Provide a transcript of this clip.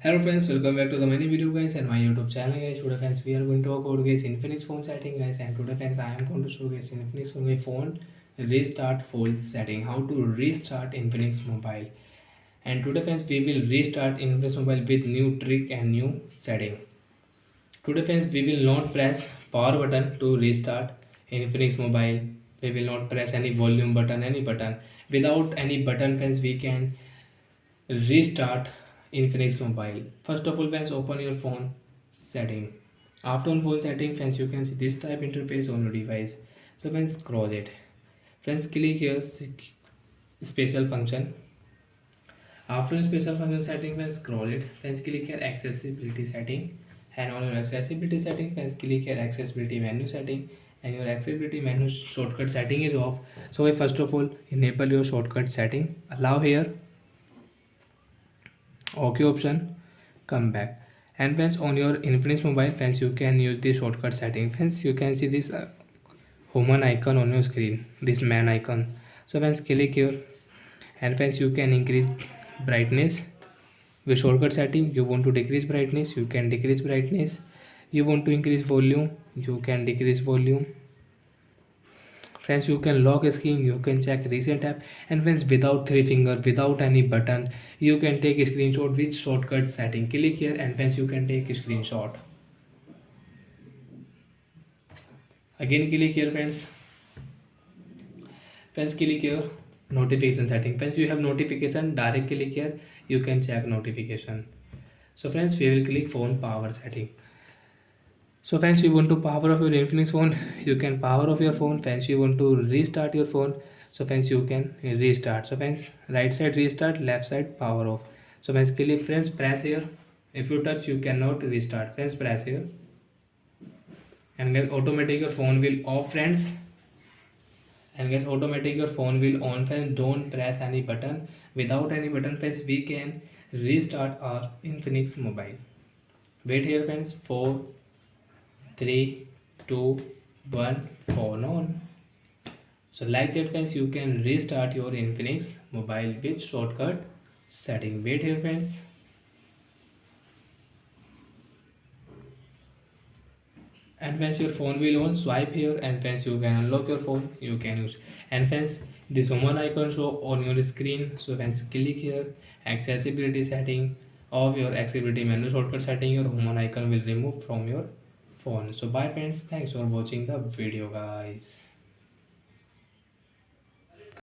Hello friends, welcome back to the mini video guys and my YouTube channel guys. Today friends we are going to talk about guys Infinix phone setting guys, and today friends I am going to show guys Infinix phone restart full setting, how to restart Infinix mobile. And today friends we will restart Infinix mobile with new trick and new setting. Today friends we will not press power button to restart Infinix mobile. We will not press any volume button, any button. Without any button friends we can restart Infinix mobile. First of all friends, open your phone setting. After on phone setting friends, you can see this type interface on your device. So friends, scroll it. Friends, click here special function. After special function setting friends, scroll it. Friends, click here accessibility setting, and on your accessibility setting friends, click here accessibility menu setting, and your accessibility menu shortcut setting is off. So first of all, enable your shortcut setting. Allow here OK option, come back. And friends, on your Infinix mobile friends, you can use the shortcut setting. Friends, you can see this human icon on your screen, this man icon. So friends, click here, and friends, you can increase brightness with shortcut setting. You want to decrease brightness, you can decrease brightness. You want to increase volume, you can decrease volume. Friends, you can lock screen, you can check recent app. And friends, without three finger, without any button, you can take a screenshot with shortcut setting. Click here and friends, you can take a screenshot. Again click here friends. Friends, click here notification setting. Friends, you have notification, direct click here, you can check notification. So friends, we will click phone power setting. So friends, you want to power off your Infinix phone, you can power off your phone. Friends, you want to restart your phone, so friends, you can restart. So friends, right side restart, left side power off. So friends, click friends, press here. If you touch, you cannot restart. Friends, press here, and guys, automatic your phone will off friends. And guys, automatic your phone will on friends. Don't press any button. Without any button friends, we can restart our Infinix mobile. Wait here friends, 4 3 2 1 phone on. So like that friends, you can restart your Infinix mobile with shortcut setting. Wait here friends. And once your phone will on, swipe here, and once you can unlock your phone, you can use. And friends, this woman icon show on your screen. So once click here accessibility setting of your accessibility menu shortcut setting, your woman icon will remove from your phone. So bye friends, thanks for watching the video guys.